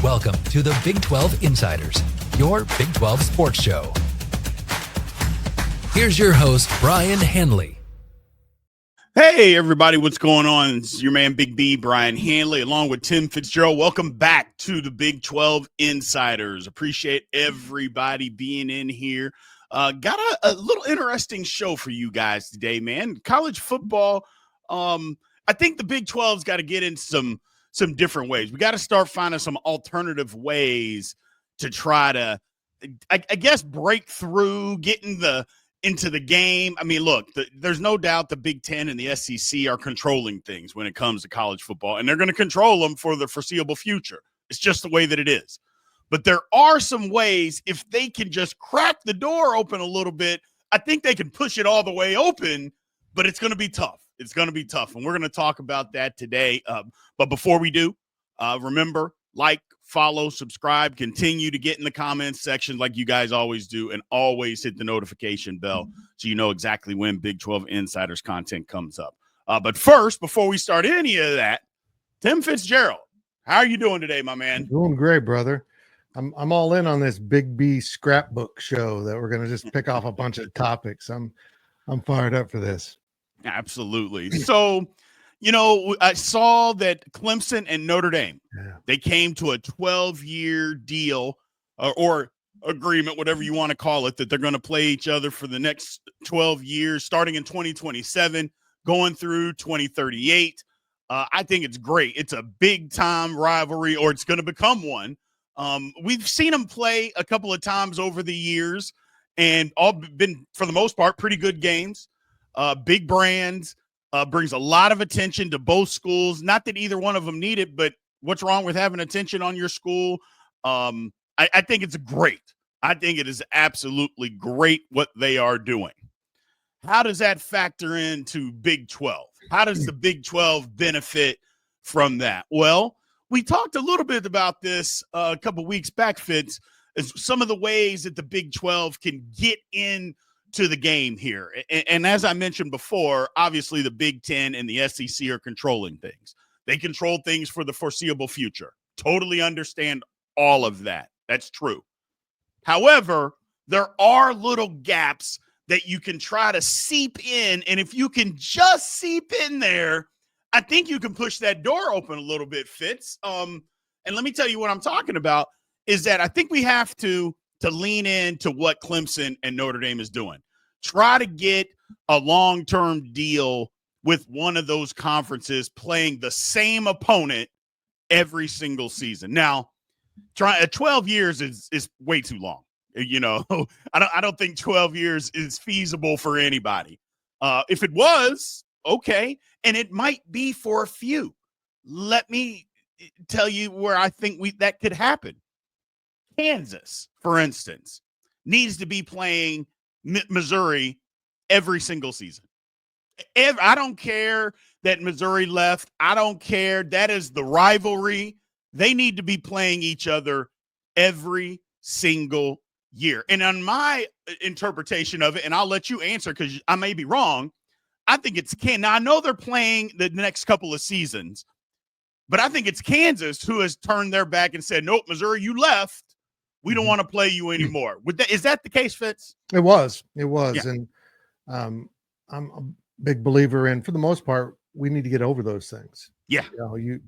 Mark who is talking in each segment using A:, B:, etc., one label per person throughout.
A: Welcome to the Big 12 Insiders, your Big 12 sports show. Here's your host, Brien Hanley.
B: Hey, everybody, what's going on? It's your man, Big B, Brien Hanley, along with Tim Fitzgerald. Welcome back to the Big 12 Insiders. Appreciate everybody being in here. Got a little interesting show for you guys today, man. College football, I think the Big 12's got to get in some different ways. We got to start finding some alternative ways to try to, I guess, break through, get into the game. I mean, look, there's no doubt the Big Ten and the SEC are controlling things when it comes to college football, and they're going to control them for the foreseeable future. It's just the way that it is. But there are some ways, if they can just crack the door open a little bit, I think they can push it all the way open, but it's going to be tough. It's going to be tough, and we're going to talk about that today. But before we do, remember, like, follow, subscribe, continue to get in the comments section like you guys always do, and always hit the notification bell so you know exactly when Big 12 Insiders content comes up. But first, before we start any of that, Tim Fitzgerald, how are you doing today, my man?
C: Doing great, brother. I'm all in on this Big B scrapbook show that we're going to just pick off a bunch of topics. I'm fired up for this.
B: Absolutely. So, I saw that Clemson and Notre Dame, they came to a 12-year deal or agreement, whatever you want to call it, that they're going to play each other for the next 12 years, starting in 2027, going through 2038. I think it's great. It's a big-time rivalry, or it's going to become one. We've seen them play a couple of times over the years, and all been, for the most part, pretty good games. Big brands, brings a lot of attention to both schools. Not that either one of them need it, but what's wrong with having attention on your school? I think it's great. I think it is absolutely great what they are doing. How does that factor into Big 12? How does the Big 12 benefit from that? Well, we talked a little bit about this a couple weeks back, Fitz, as some of the ways that the Big 12 can get in to the game here. And as I mentioned before, obviously the Big Ten and the SEC are controlling things. They control things for the foreseeable future. Totally understand all of that. That's true. However, there are little gaps that you can try to seep in. And if you can just seep in there, I think you can push that door open a little bit, Fitz. And let me tell you what I'm talking about is that I think we have to lean into what Clemson and Notre Dame is doing. Try to get a long-term deal with one of those conferences playing the same opponent every single season. Now, 12 years is way too long. I don't think 12 years is feasible for anybody. If it was, okay, and it might be for a few. Let me tell you where I think that could happen. Kansas, for instance, needs to be playing Missouri every single season. I don't care that Missouri left. I don't care. That is the rivalry. They need to be playing each other every single year. And on my interpretation of it, and I'll let you answer because I may be wrong, I think it's Kansas. Now, I know they're playing the next couple of seasons, but I think it's Kansas who has turned their back and said, nope, Missouri, you left. We don't want to play you anymore. Is that the case, Fitz?
C: It was. Yeah. And I'm a big believer in, for the most part, we need to get over those things.
B: Yeah.
C: You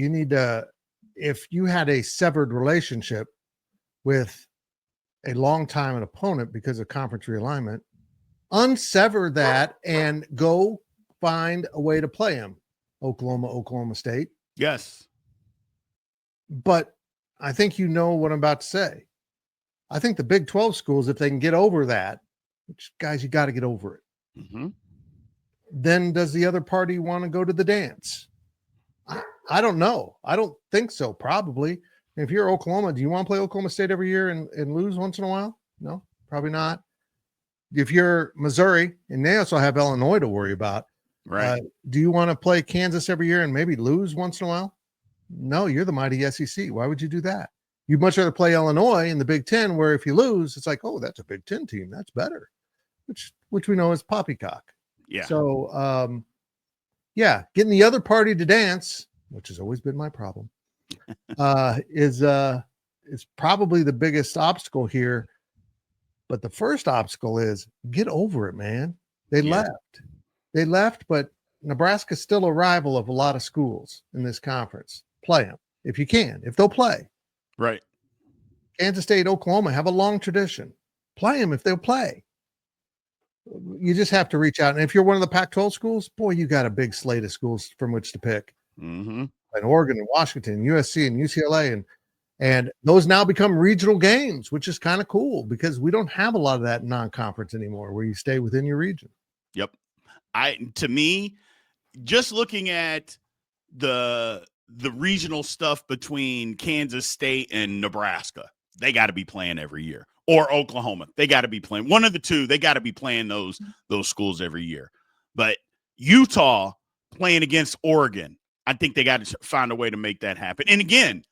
C: need to, if you had a severed relationship with a long-time opponent because of conference realignment, unsever that and go find a way to play them. Oklahoma State.
B: Yes.
C: But I think you know what I'm about to say. I think the Big 12 schools, if they can get over that, which, guys, you got to get over it.
B: Mm-hmm.
C: Then does the other party want to go to the dance? I don't know. I don't think so, probably. If you're Oklahoma, do you want to play Oklahoma State every year and lose once in a while? No, probably not. If you're Missouri, and they also have Illinois to worry about,
B: right?
C: Do you want to play Kansas every year and maybe lose once in a while? No, you're the mighty SEC. Why would you do that? You'd much rather play Illinois in the Big Ten, where if you lose, it's like, oh, that's a Big Ten team. That's better, which we know is poppycock.
B: Yeah.
C: So, getting the other party to dance, which has always been my problem. is probably the biggest obstacle here. But the first obstacle is get over it, man. They left, but Nebraska's still a rival of a lot of schools in this conference. Play them if you can, if they'll play.
B: Right.
C: Kansas State, Oklahoma have a long tradition. Play them if they'll play. You just have to reach out. And if you're one of the Pac-12 schools, boy, you got a big slate of schools from which to pick.
B: Mm-hmm.
C: And Oregon and Washington, USC and UCLA. And those now become regional games, which is kind of cool because we don't have a lot of that non-conference anymore where you stay within your region.
B: Yep. To me, just looking at the regional stuff between Kansas State and Nebraska, they got to be playing every year. Or Oklahoma, they got to be playing. One of the two, they got to be playing those schools every year. But Utah playing against Oregon, I think they got to find a way to make that happen. And again,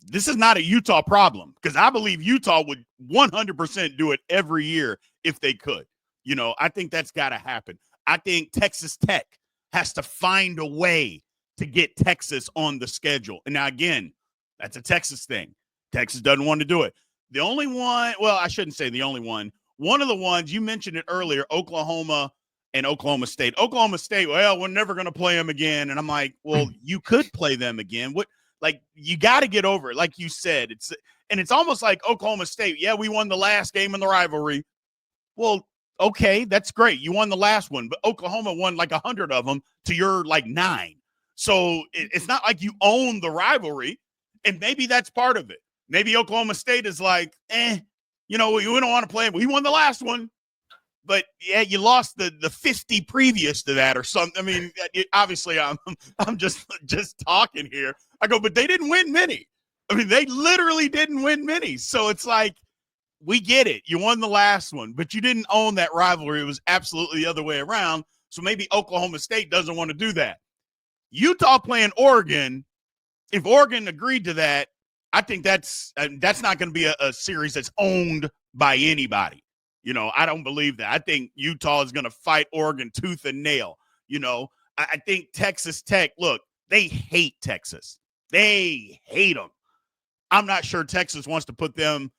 B: this is not a Utah problem because I believe Utah would 100% do it every year if they could. I think that's got to happen. I think Texas Tech has to find a way to get Texas on the schedule. And now, again, that's a Texas thing. Texas doesn't want to do it. The only one, well, I shouldn't say the only one. One of the ones, you mentioned it earlier, Oklahoma and Oklahoma State. Oklahoma State, well, we're never going to play them again. And I'm like, well, you could play them again. Like, you got to get over it. Like you said, it's almost like Oklahoma State. Yeah, we won the last game in the rivalry. Well, okay, that's great. You won the last one, but Oklahoma won like 100 of them to your like 9. So it's not like you own the rivalry, and maybe that's part of it. Maybe Oklahoma State is like, we don't want to play. We won the last one, but yeah, you lost the 50 previous to that or something. I mean, obviously, I'm just talking here. I go, but they didn't win many. I mean, they literally didn't win many. So it's like, we get it. You won the last one, but you didn't own that rivalry. It was absolutely the other way around. So maybe Oklahoma State doesn't want to do that. Utah playing Oregon, if Oregon agreed to that, I think that's not going to be a series that's owned by anybody. I don't believe that. I think Utah is going to fight Oregon tooth and nail. I think Texas Tech, look, they hate Texas. They hate them. I'm not sure Texas wants to put them,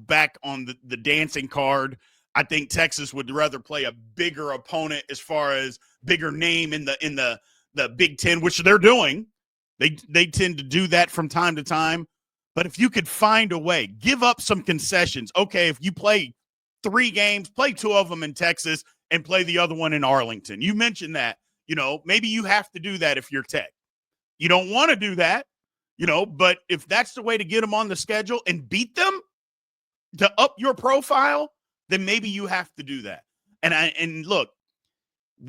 B: back on the dancing card. I think Texas would rather play a bigger opponent as far as bigger name in the Big Ten, which they're doing. They tend to do that from time to time. But if you could find a way, give up some concessions. Okay, if you play 3 games, play 2 of them in Texas and play the other one in Arlington. You mentioned that, maybe you have to do that if you're Tech. You don't want to do that, but if that's the way to get them on the schedule and beat them to up your profile, then maybe you have to do that. And look,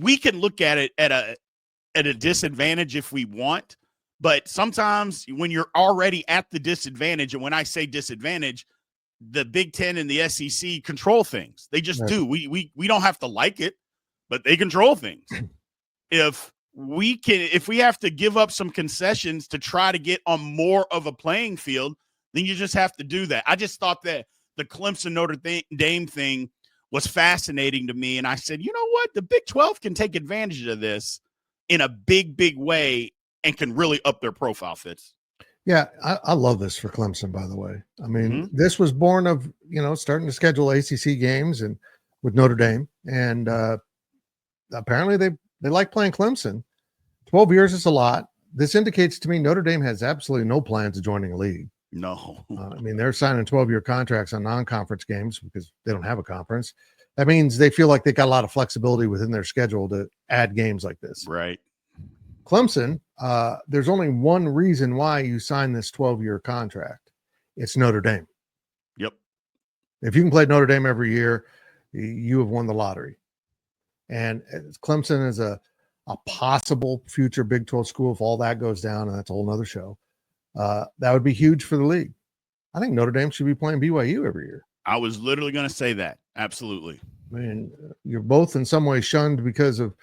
B: we can look at it at a disadvantage if we want, but sometimes when you're already at the disadvantage, and when I say disadvantage, the Big Ten and the SEC control things. They just do. We don't have to like it, but they control things. If we have to give up some concessions to try to get on more of a playing field, then you just have to do that. I just thought that the Clemson Notre Dame thing was fascinating to me. And I said, you know what? The Big 12 can take advantage of this in a big, big way and can really up their profile, Fitz.
C: Yeah, I love this for Clemson, by the way. I mean, this was born of, starting to schedule ACC games and with Notre Dame. And apparently they like playing Clemson. 12 years is a lot. This indicates to me Notre Dame has absolutely no plans of joining a league.
B: No.
C: I mean, they're signing 12-year contracts on non-conference games because they don't have a conference. That means they feel like they got a lot of flexibility within their schedule to add games like this.
B: Right.
C: Clemson, there's only one reason why you sign this 12-year contract. It's Notre Dame.
B: Yep.
C: If you can play Notre Dame every year, you have won the lottery. And Clemson is a possible future Big 12 school if all that goes down, and that's a whole nother show. That would be huge for the league. I think Notre Dame should be playing BYU every year.
B: I was literally going to say that. Absolutely.
C: I mean, you're both in some way shunned because of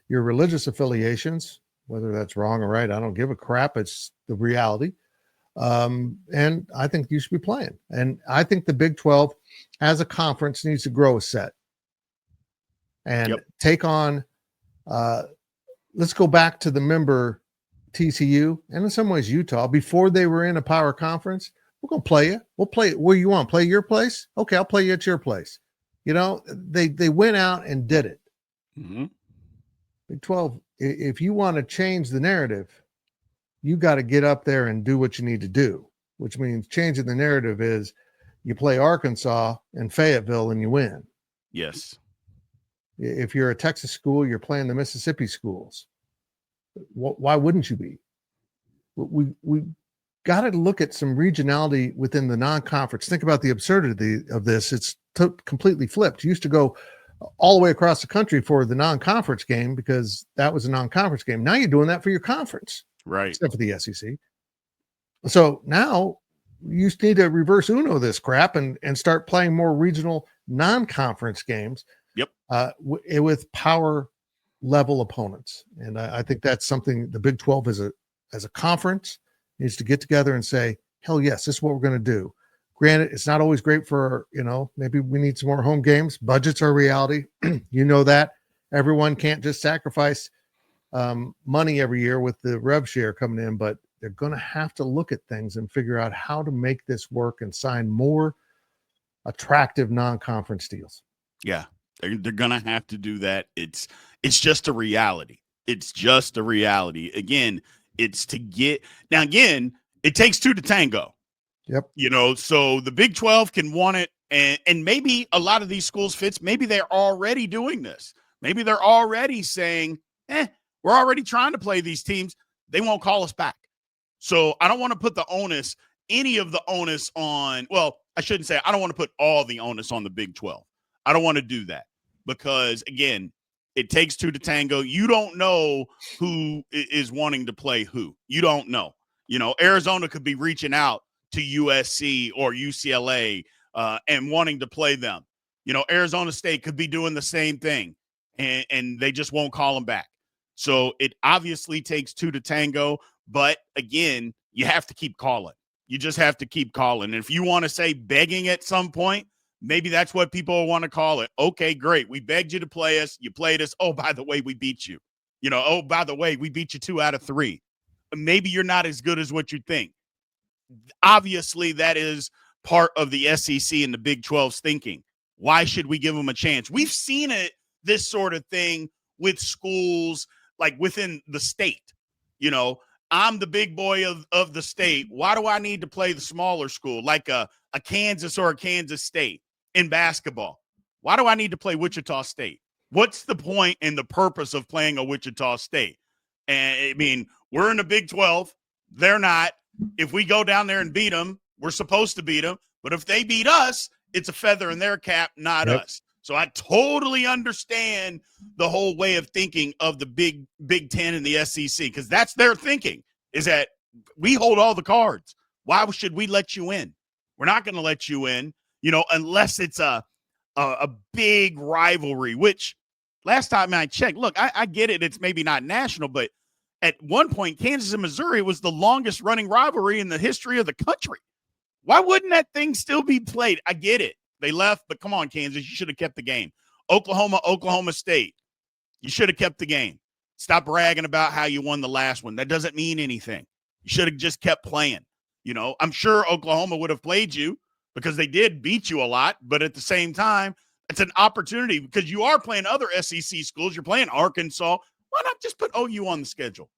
C: your religious affiliations, whether that's wrong or right. I don't give a crap. It's the reality. And I think you should be playing. And I think the Big 12 as a conference needs to grow a set and take on, let's go back to the member TCU, and in some ways Utah, before they were in a power conference, we're going to play you. We'll play where you want. Play your place? Okay, I'll play you at your place. You know, they went out and did it.
B: Mm-hmm.
C: Big 12, if you want to change the narrative, you got to get up there and do what you need to do, which means changing the narrative is you play Arkansas and Fayetteville and you win.
B: Yes.
C: If you're a Texas school, you're playing the Mississippi schools. Why wouldn't you be? We got to look at some regionality within the non-conference. Think about the absurdity of this. It's completely flipped. You used to go all the way across the country for the non-conference game because that was a non-conference game. Now you're doing that for your conference,
B: right?
C: Except for the SEC. So now you need to reverse Uno this crap and start playing more regional non-conference games.
B: Yep.
C: With power level opponents. And I think that's something the Big 12 as a conference needs to get together and say, hell yes, this is what we're going to do. Granted, it's not always great for, maybe we need some more home games. Budgets are reality. You know that. Everyone can't just sacrifice money every year with the rev share coming in, but they're going to have to look at things and figure out how to make this work and sign more attractive non-conference deals.
B: Yeah, they're going to have to do that. It's just a reality. It's just a reality. Again, it's to get – now, again, it takes two to tango.
C: Yep.
B: So the Big 12 can want it, and maybe a lot of these schools, Fitz, maybe they're already doing this. Maybe they're already saying, we're already trying to play these teams. They won't call us back. So I don't want to put any of the onus on – well, I shouldn't say I don't want to put all the onus on the Big 12. I don't want to do that because, again, it takes two to tango. You don't know who is wanting to play who. You don't know. Arizona could be reaching out to USC or UCLA and wanting to play them. Arizona State could be doing the same thing, and they just won't call them back. So it obviously takes two to tango, but again, you have to keep calling. You just have to keep calling. And if you want to say begging at some point, maybe that's what people want to call it. Okay, great. We begged you to play us. You played us. Oh, by the way, we beat you. Oh, by the way, we beat you 2 out of 3. Maybe you're not as good as what you think. Obviously, that is part of the SEC and the Big 12's thinking. Why should we give them a chance? We've seen this sort of thing with schools like within the state. I'm the big boy of the state. Why do I need to play the smaller school like a Kansas or a Kansas State in basketball? Why do I need to play Wichita State? What's the point and the purpose of playing a Wichita State? And I mean, we're in the Big 12. They're not. If we go down there and beat them, we're supposed to beat them. But if they beat us, it's a feather in their cap, not us. So I totally understand the whole way of thinking of the Big Ten and the SEC because that's their thinking is that we hold all the cards. Why should we let you in? We're not going to let you in, unless it's a big rivalry, which last time I checked, look, I get it. It's maybe not national, but at one point, Kansas and Missouri was the longest running rivalry in the history of the country. Why wouldn't that thing still be played? I get it. They left, but come on, Kansas, you should have kept the game. Oklahoma State, you should have kept the game. Stop bragging about how you won the last one. That doesn't mean anything. You should have just kept playing. I'm sure Oklahoma would have played you because they did beat you a lot, but at the same time, it's an opportunity because you are playing other SEC schools. You're playing Arkansas. Why not just put OU on the schedule?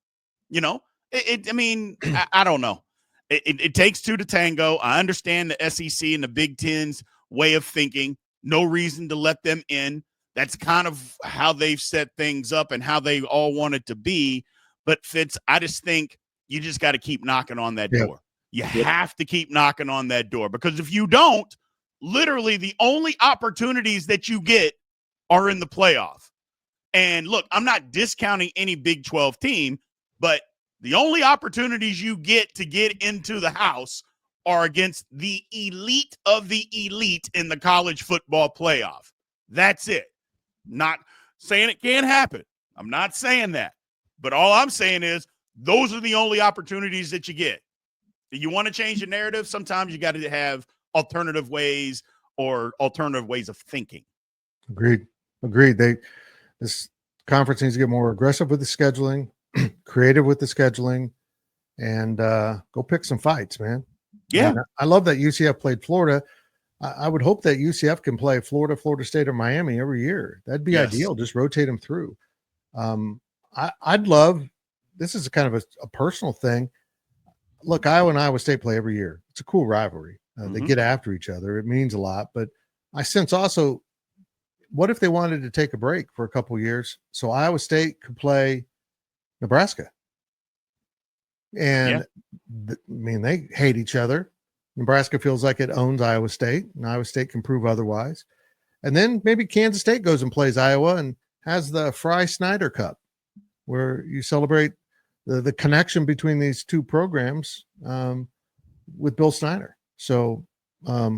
B: I don't know. It takes two to tango. I understand the SEC and the Big Ten's way of thinking. No reason to let them in. That's kind of how they've set things up and how they all want it to be. But Fitz, I just think you just got to keep knocking on that door. You have to keep knocking on that door because if you don't, literally the only opportunities that you get are in the playoff. And look, I'm not discounting any Big 12 team, but the only opportunities you get to get into the house are against the elite of the elite in the college football playoff. That's it. Not saying it can't happen. I'm not saying that. But all I'm saying is those are the only opportunities that you get. If you want to change the narrative, sometimes you got to have alternative ways or alternative ways of thinking.
C: Agreed. This conference needs to get more aggressive with the scheduling. creative with the scheduling, and go pick some fights, man.
B: Yeah.
C: And I love that UCF played Florida. I would hope that UCF can play Florida, Florida State, or Miami every year. That'd be ideal. Just rotate them through. I'd love, this is kind of a personal thing. Look, Iowa and Iowa State play every year. It's a cool rivalry. They get after each other. It means a lot. But I sense also, what if they wanted to take a break for a couple of years so Iowa State could play Nebraska? And they hate each other. Nebraska feels like it owns Iowa State, and Iowa State can prove otherwise. And then maybe Kansas State goes and plays Iowa and has the Fry Snyder Cup, where you celebrate the connection between these two programs with Bill Snyder. So, there's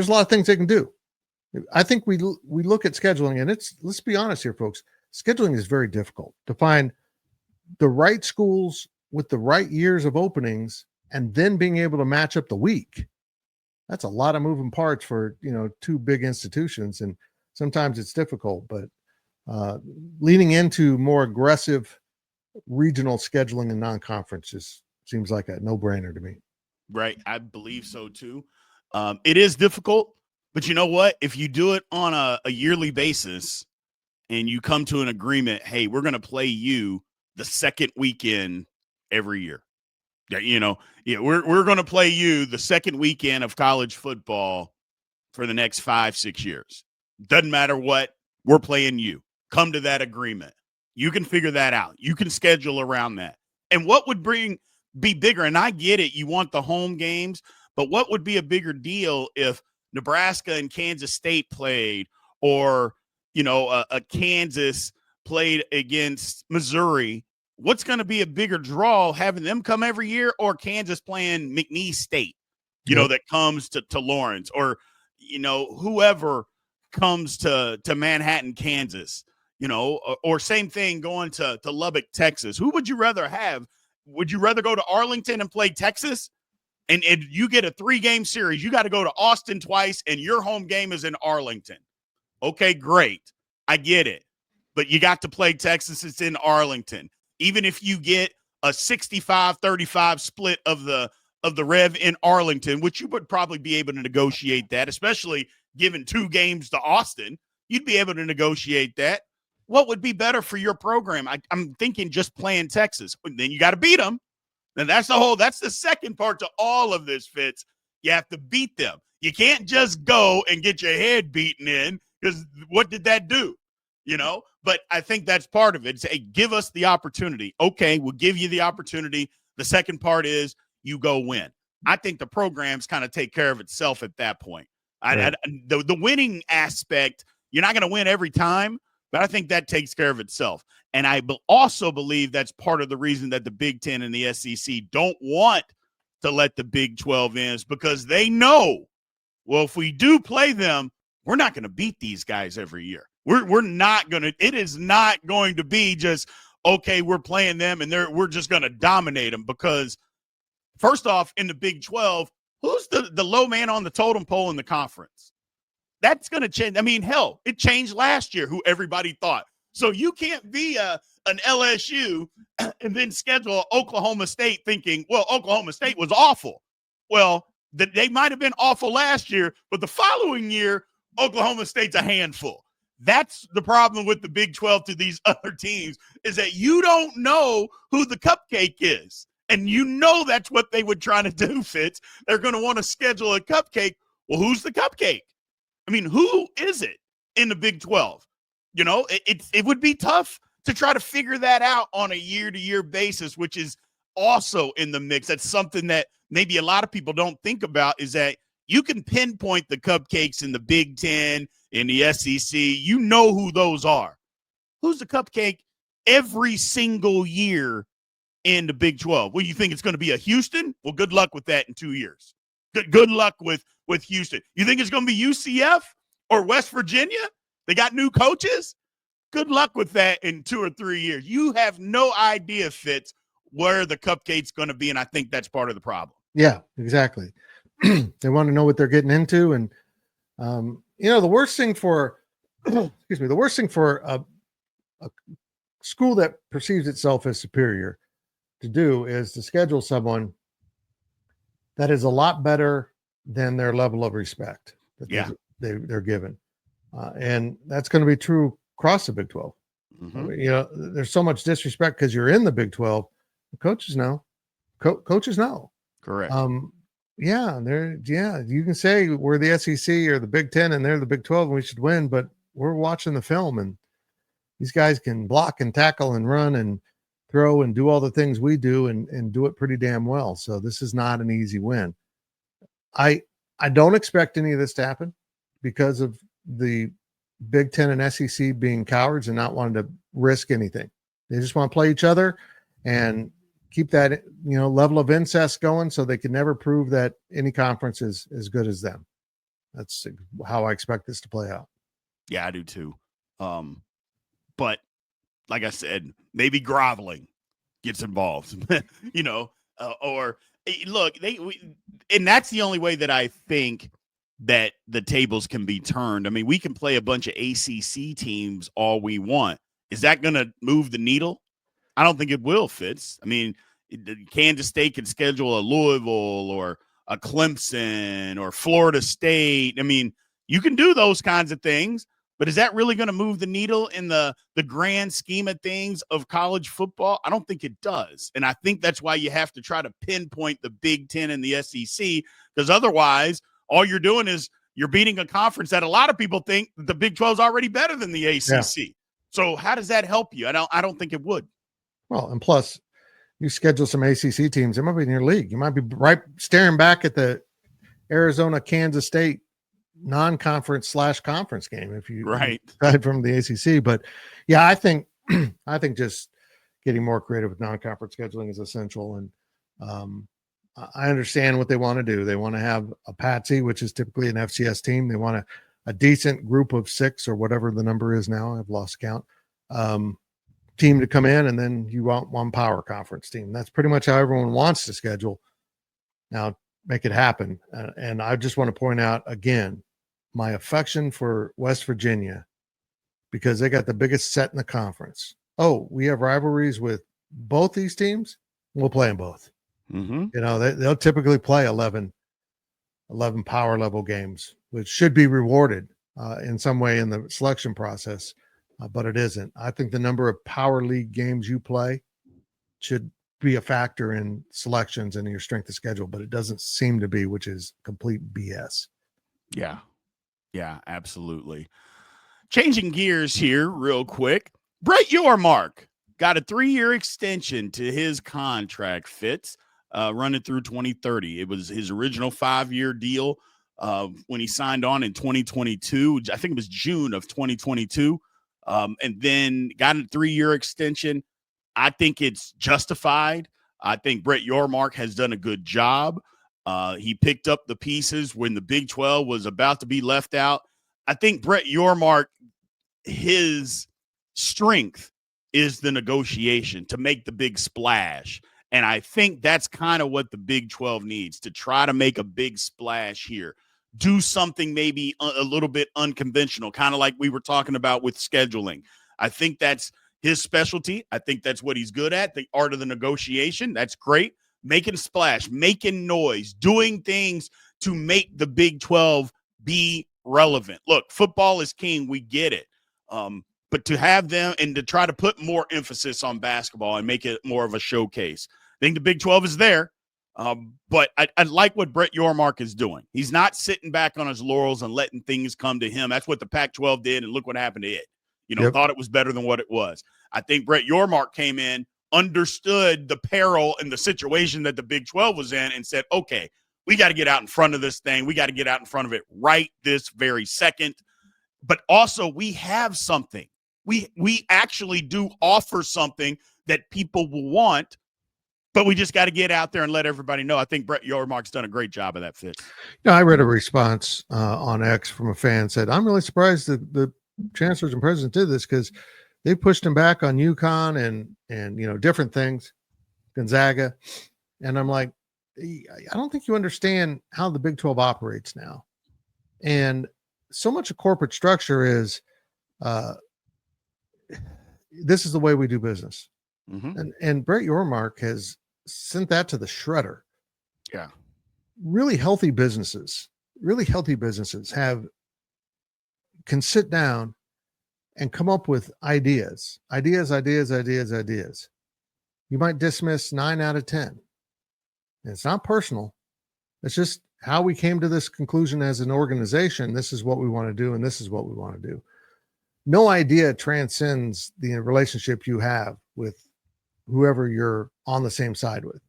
C: a lot of things they can do. I think we look at scheduling, and let's be honest here, folks. Scheduling is very difficult to find the right schools with the right years of openings, and then being able to match up the week. That's a lot of moving parts for, two big institutions. And sometimes it's difficult, but leaning into more aggressive regional scheduling and non-conferences seems like a no-brainer to me.
B: Right. I believe so too. It is difficult, but you know what? If you do it on a yearly basis and you come to an agreement, hey, we're going to play you the second weekend every year. We're going to play you the second weekend of college football for the next 5-6 years. Doesn't matter what, we're playing you. Come to that agreement. You can figure that out. You can schedule around that. And what would be bigger, and I get it, you want the home games, but what would be a bigger deal if Nebraska and Kansas State played, or, a Kansas played against Missouri? What's going to be a bigger draw, having them come every year, or Kansas playing McNeese State, that comes to Lawrence, or, whoever comes to Manhattan, Kansas, or same thing going to Lubbock, Texas? Who would you rather have? Would you rather go to Arlington and play Texas, and you get a 3-game series? You got to go to Austin twice, and your home game is in Arlington. Okay, great. I get it. But you got to play Texas. It's in Arlington. Even if you get a 65-35 split of the Rev in Arlington, which you would probably be able to negotiate that, especially given 2 games to Austin, you'd be able to negotiate that. What would be better for your program? I'm thinking just playing Texas. Then you got to beat them. And that's the second part to all of this, Fitz. You have to beat them. You can't just go and get your head beaten in, because what did that do? But I think that's part of it. Say, give us the opportunity. Okay, we'll give you the opportunity. The second part is you go win. I think the programs kind of take care of itself at that point. Right. The winning aspect, you're not going to win every time, but I think that takes care of itself. And I also believe that's part of the reason that the Big Ten and the SEC don't want to let the Big 12 in, is because they know, well, if we do play them, we're not going to beat these guys every year. We're not going to – it is not going to be just, okay, we're playing them and we're just going to dominate them. Because first off, in the Big 12, who's the low man on the totem pole in the conference? That's going to change. I mean, hell, it changed last year, who everybody thought. So you can't be an LSU and then schedule Oklahoma State thinking, well, Oklahoma State was awful. Well, they might have been awful last year, but the following year, Oklahoma State's a handful. That's the problem with the Big 12 to these other teams, is that you don't know who the cupcake is. And that's what they would try to do, Fitz. They're going to want to schedule a cupcake. Well, who's the cupcake? I mean, who is it in the Big 12? It would be tough to try to figure that out on a year-to-year basis, which is also in the mix. That's something that maybe a lot of people don't think about, is that you can pinpoint the cupcakes in the Big Ten, in the SEC. You know who those are. Who's the cupcake every single year in the Big 12? Well, you think it's going to be a Houston? Well, good luck with that in 2 years. Good luck with Houston. You think it's going to be UCF or West Virginia? They got new coaches? Good luck with that in 2 or 3 years. You have no idea, Fitz, where the cupcake's going to be, and I think that's part of the problem.
C: Yeah, exactly. They want to know what they're getting into. And, the worst thing for, the worst thing for a school that perceives itself as superior to do is to schedule someone that is a lot better than their level of respect that they're given. And that's going to be true across the Big 12.
B: Mm-hmm.
C: I mean, there's so much disrespect because you're in the Big 12. The coaches know. Coaches know.
B: Correct.
C: You can say we're the SEC or the Big 10 and they're the Big 12 and we should win, but we're watching the film and these guys can block and tackle and run and throw and do all the things we do and do it pretty damn well. So this is not an easy win. I don't expect any of this to happen because of the Big 10 and SEC being cowards and not wanting to risk anything. They just want to play each other and keep that, level of incest going so they can never prove that any conference is as good as them. That's how I expect this to play out.
B: Yeah, I do too. But like I said, maybe groveling gets involved, or look, and that's the only way that I think that the tables can be turned. I mean, we can play a bunch of ACC teams all we want. Is that going to move the needle? I don't think it will, Fitz. I mean, Kansas State can schedule a Louisville or a Clemson or Florida State. I mean, you can do those kinds of things, but is that really going to move the needle in the grand scheme of things of college football? I don't think it does. And I think that's why you have to try to pinpoint the Big 10 and the SEC, because otherwise all you're doing is you're beating a conference that a lot of people think the Big 12 is already better than the ACC. Yeah. So how does that help you? I don't think it would.
C: Well, and plus you schedule some ACC teams. It might be in your league. You might be right staring back at the Arizona, Kansas State non-conference / conference game if you aside from the ACC. But yeah, I think just getting more creative with non-conference scheduling is essential. And I understand what they want to do. They want to have a patsy, which is typically an FCS team. They want a decent group of 6 or whatever the number is now. I've lost count. Team to come in, and then you want one power conference team. That's pretty much how everyone wants to schedule. Now, make it happen. And I just want to point out again, my affection for West Virginia, because they got the biggest set in the conference. Oh, we have rivalries with both these teams. We'll play them both.
B: Mm-hmm.
C: They'll typically play 11 power level games, which should be rewarded in some way in the selection process, but it isn't. I think the number of power league games you play should be a factor in selections and your strength of schedule, but it doesn't seem to be, which is complete BS.
B: Yeah, absolutely. Changing gears here real quick. Brett Yormark got a 3-year extension to his contract, Fitz, running through 2030. It was his original 5-year deal when he signed on in 2022. I think it was June of 2022. And then got a 3-year extension. I think it's justified. I think Brett Yormark has done a good job. He picked up the pieces when the Big 12 was about to be left out. I think Brett Yormark, his strength is the negotiation to make the big splash. And I think that's kind of what the Big 12 needs, to try to make a big splash here. Do something maybe a little bit unconventional, kind of like we were talking about with scheduling. I think that's his specialty. I think that's what he's good at, the art of the negotiation. That's great. Making a splash, making noise, doing things to make the Big 12 be relevant. Look, football is king. We get it. But to have them and to try to put more emphasis on basketball and make it more of a showcase. I think the Big 12 is there. But I like what Brett Yormark is doing. He's not sitting back on his laurels and letting things come to him. That's what the Pac-12 did, and look what happened to it. Thought it was better than what it was. I think Brett Yormark came in, understood the peril and the situation that the Big 12 was in, and said, okay, we got to get out in front of this thing. We got to get out in front of it right this very second. But also, we have something. We actually do offer something that people will want. But we just got to get out there and let everybody know. I think Brett Yormark's done a great job of that, Fitz.
C: I read a response on X from a fan said, I'm really surprised that the chancellors and presidents did this because they pushed him back on UConn and different things, Gonzaga. And I'm like, I don't think you understand how the Big 12 operates now. And so much of corporate structure is this is the way we do business.
B: Mm-hmm.
C: And Brett Yormark has sent that to the shredder.
B: Yeah.
C: Really healthy businesses can sit down and come up with ideas. You might dismiss 9 out of 10. And it's not personal. It's just how we came to this conclusion as an organization. This is what we want to do, and this is what we want to do. No idea transcends the relationship you have with whoever you're on the same side with.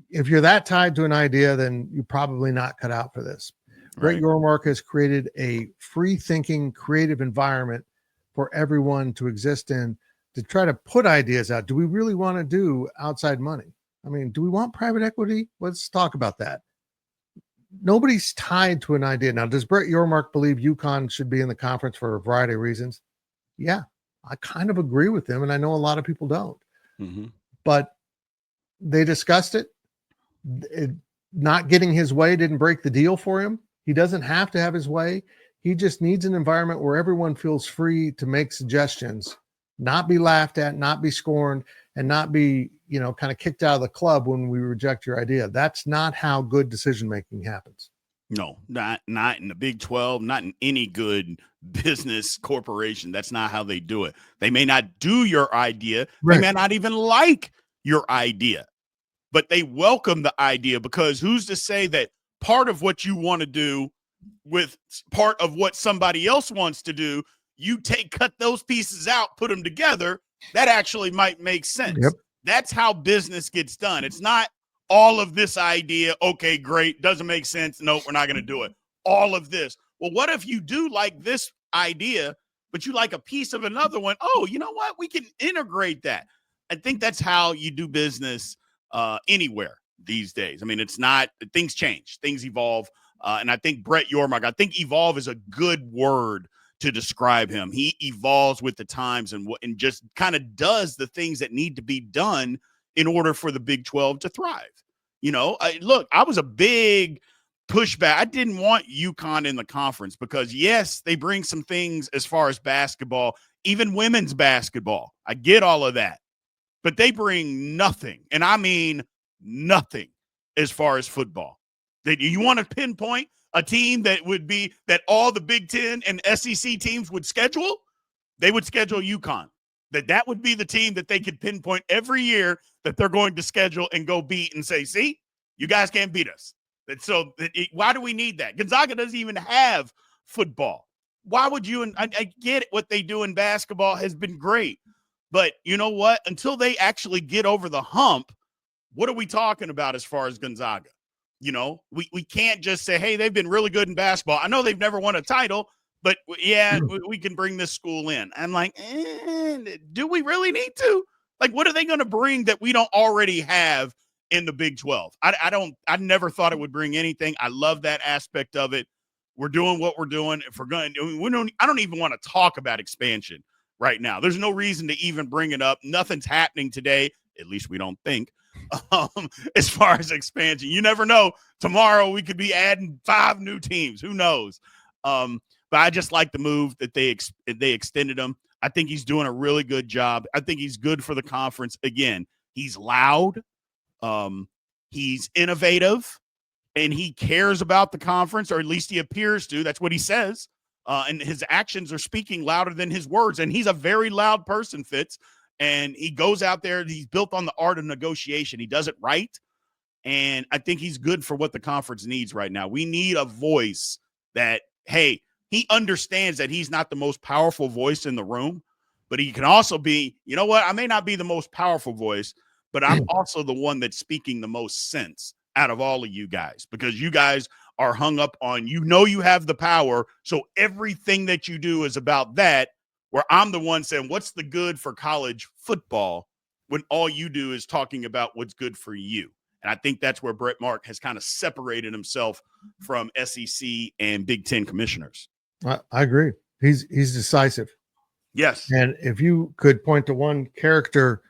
C: If you're that tied to an idea, then you're probably not cut out for this. Brett Yormark has created a free-thinking, creative environment for everyone to exist in, to try to put ideas out. Do we really want to do outside money? I mean, do we want private equity? Let's talk about that. Nobody's tied to an idea. Now, does Brett Yormark believe UConn should be in the conference for a variety of reasons? Yeah, I kind of agree with him, and I know a lot of people don't.
B: Mm-hmm.
C: But they discussed it. Not getting his way didn't break the deal for him. He doesn't have to have his way. He just needs an environment where everyone feels free to make suggestions, not be laughed at, not be scorned, and not be, kind of kicked out of the club when we reject your idea. That's not how good decision-making happens.
B: No, not in the Big 12, not in any good business corporation. That's not how they do it. They may not do your idea. Right. They may not even like your idea, but they welcome the idea, because who's to say that part of what you want to do with part of what somebody else wants to do, you cut those pieces out, put them together, that actually might make sense.
C: Yep.
B: That's how business gets done. It's not all of this idea. Okay, great. Doesn't make sense. Nope, we're not going to do it. All of this. Well, what if you do like this idea, but you like a piece of another one? Oh, you know what? We can integrate that. I think that's how you do business anywhere these days. I mean, it's not, things change, things evolve. And I think Brett Yormark, I think evolve is a good word to describe him. He evolves with the times and just kind of does the things that need to be done in order for the Big 12 to thrive. I was a big pushback. I didn't want UConn in the conference because, yes, they bring some things as far as basketball, even women's basketball. I get all of that, but they bring nothing. And I mean nothing as far as football. You want to pinpoint a team that all the Big Ten and SEC teams would schedule? They would schedule UConn. That would be the team that they could pinpoint every year that they're going to schedule and go beat and say, see, you guys can't beat us. Why do we need that? Gonzaga doesn't even have football. Why would you? And I get what they do in basketball has been great. But you know what? Until they actually get over the hump, what are we talking about as far as Gonzaga? We can't just say, hey, they've been really good in basketball. I know they've never won a title, but yeah, we can bring this school in. I'm like, do we really need to? Like, what are they going to bring that we don't already have in the Big 12? I never thought it would bring anything. I love that aspect of it. We're doing what we're doing. If we're going, I don't even want to talk about expansion right now. There's no reason to even bring it up. Nothing's happening today. At least we don't think. As far as expansion, you never know. Tomorrow we could be adding 5 new teams. Who knows? But I just like the move that they extended him. I think he's doing a really good job. I think he's good for the conference. Again, he's loud. He's innovative, and he cares about the conference, or at least he appears to. That's what he says. And his actions are speaking louder than his words. And he's a very loud person, Fitz. And he goes out there. He's built on the art of negotiation. He does it right. And I think he's good for what the conference needs right now. We need a voice that, hey, he understands that he's not the most powerful voice in the room, but he can also be, you know what? I may not be the most powerful voice, but I'm also the one that's speaking the most sense out of all of you guys, because you guys are hung up on, you have the power. So everything that you do is about that. Where I'm the one saying, what's the good for college football, when all you do is talking about what's good for you? And I think that's where Brett Yormark has kind of separated himself from SEC and Big Ten commissioners.
C: I agree. He's decisive.
B: Yes.
C: And if you could point to one character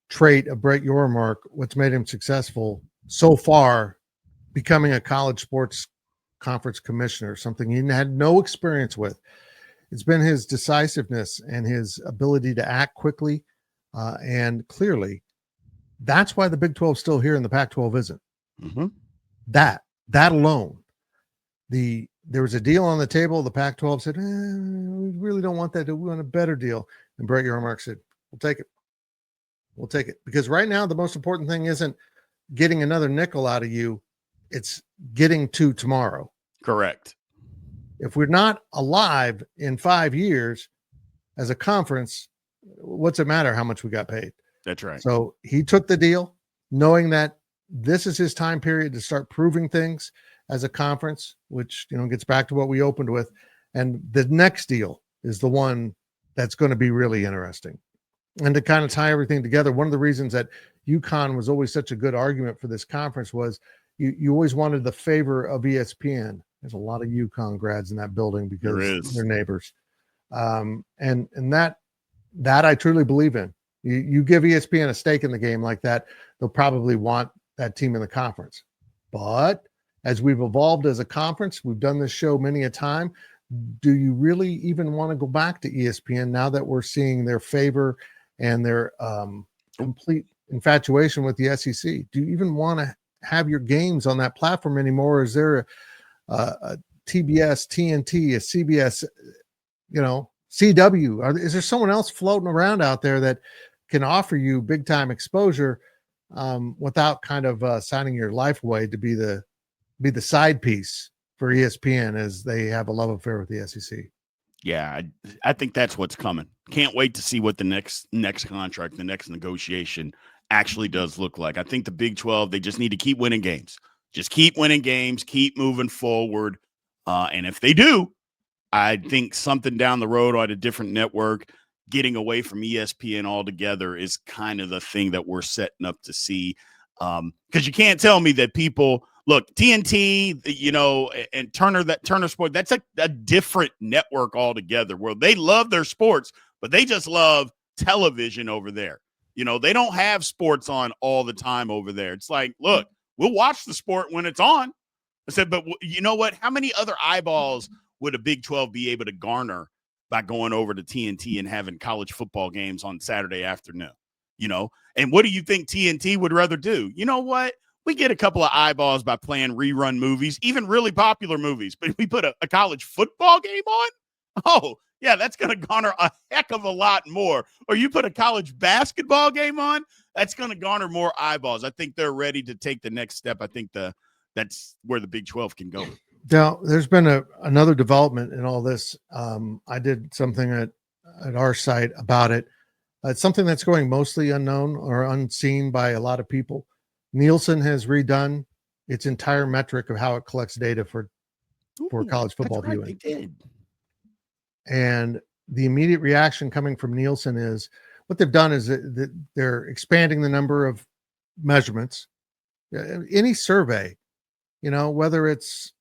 C: trait of Brett Yormark, what's made him successful so far, becoming a college sports conference commissioner, something he had no experience with, it's been his decisiveness and his ability to act quickly and clearly. That's why the Big 12 is still here and the Pac-12 isn't.
B: Mm-hmm.
C: That alone. There was a deal on the table. The Pac-12 said, we really don't want that. We want a better deal. And Brett Yormark said, we'll take it. We'll take it. Because right now, the most important thing isn't getting another nickel out of you. It's getting to tomorrow.
B: Correct.
C: If we're not alive in 5 years as a conference, what's it matter how much we got paid?
B: That's right.
C: So he took the deal knowing that this is his time period to start proving things as a conference, which, gets back to what we opened with. And the next deal is the one that's going to be really interesting. And to kind of tie everything together, one of the reasons that UConn was always such a good argument for this conference was you always wanted the favor of ESPN. There's a lot of UConn grads in that building because they're neighbors. And that I truly believe in. You give ESPN a stake in the game like that, they'll probably want that team in the conference. But as we've evolved as a conference, we've done this show many a time. Do you really even want to go back to ESPN now that we're seeing their favor and their complete infatuation with the SEC? Do you even want to have your games on that platform anymore? Is there a TBS, TNT, a CBS, CW? Is there someone else floating around out there that can offer you big time exposure without kind of signing your life away to be the side piece for ESPN as they have a love affair with the SEC?
B: Yeah, I think that's what's coming. Can't wait to see what the next contract, the next negotiation actually does look like. I think the Big 12, they just need to keep winning games. Just keep winning games, keep moving forward. And if they do, I think something down the road on a different network, getting away from ESPN altogether is kind of the thing that we're setting up to see. Because you can't tell me that people look TNT, and Turner Sport. That's a different network altogether. Where they love their sports, but they just love television over there. They don't have sports on all the time over there. It's like, look, we'll watch the sport when it's on. I said, but you know what? How many other eyeballs would a Big 12 be able to garner by going over to TNT and having college football games on Saturday afternoon? And what do you think TNT would rather do? You know what? We get a couple of eyeballs by playing rerun movies, even really popular movies. But if we put a college football game on, oh, yeah, that's going to garner a heck of a lot more. Or you put a college basketball game on, that's going to garner more eyeballs. I think they're ready to take the next step. I think that's where the Big 12 can go.
C: Now, there's been another development in all this. I did something at our site about it. It's something that's going mostly unknown or unseen by a lot of people. Nielsen has redone its entire metric of how it collects data for college football viewing.
B: They did.
C: And the immediate reaction coming from Nielsen is what they've done is that they're expanding the number of measurements. Any survey, whether it's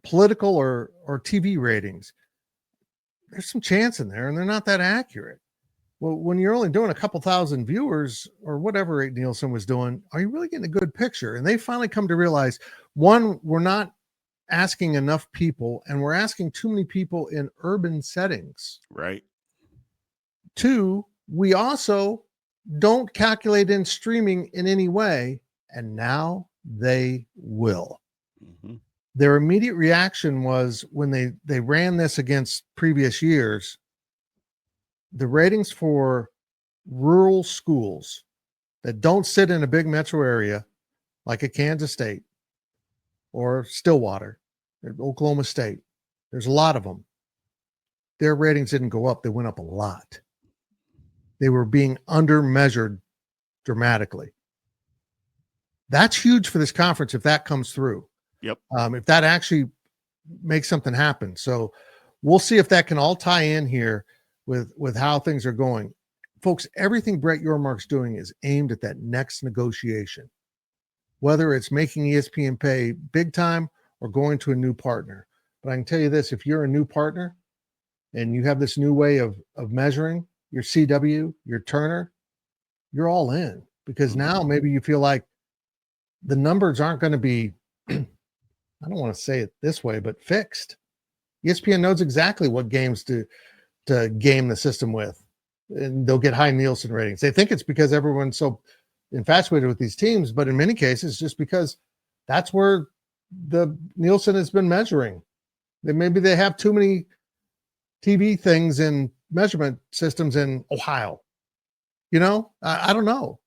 C: political or TV ratings, there's some chance in there and they're not that accurate. Well, when you're only doing a couple thousand viewers or whatever Nielsen was doing, are you really getting a good picture? And they finally come to realize, one, we're not asking enough people and we're asking too many people in urban settings.
B: Right.
C: Two, we also don't calculate in streaming in any way. And now they will.
B: Mm-hmm.
C: Their immediate reaction was when they ran this against previous years, the ratings for rural schools that don't sit in a big metro area like a Kansas State or Stillwater or Oklahoma State, there's a lot of them. Their ratings didn't go up. They went up a lot. They were being undermeasured dramatically. That's huge for this conference if that comes through.
B: Yep.
C: If that actually makes something happen. So we'll see if that can all tie in here with how things are going. Folks, everything Brett Yormark's doing is aimed at that next negotiation, whether it's making ESPN pay big time or going to a new partner. But I can tell you this, if you're a new partner and you have this new way of measuring your CW, your Turner, you're all in, because now maybe you feel like the numbers aren't going to be, I don't want to say it this way, but fixed. ESPN knows exactly what games to game the system with, and they'll get high Nielsen ratings. They think it's because everyone's so infatuated with these teams, but in many cases, just because that's where the Nielsen has been measuring. Maybe they have too many TV things in measurement systems in Ohio. I don't know.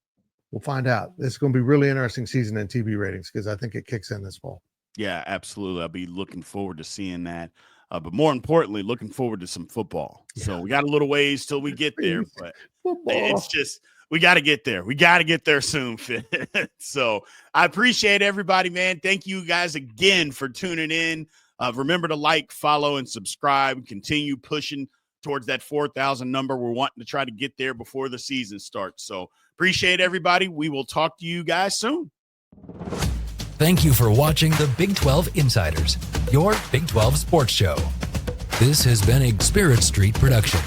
C: We'll find out. It's going to be a really interesting season in TV ratings because I think it kicks in this fall.
B: Yeah, absolutely. I'll be looking forward to seeing that. But more importantly, looking forward to some football. Yeah. So we got a little ways till we get there, but it's just we got to get there. We got to get there soon. So I appreciate everybody, man. Thank you guys again for tuning in. Remember to like, follow, and subscribe. Continue pushing towards that 4,000 number. We're wanting to try to get there before the season starts. So appreciate everybody. We will talk to you guys soon.
A: Thank you for watching the Big 12 Insiders, your Big 12 sports show. This has been a Spirit Street production.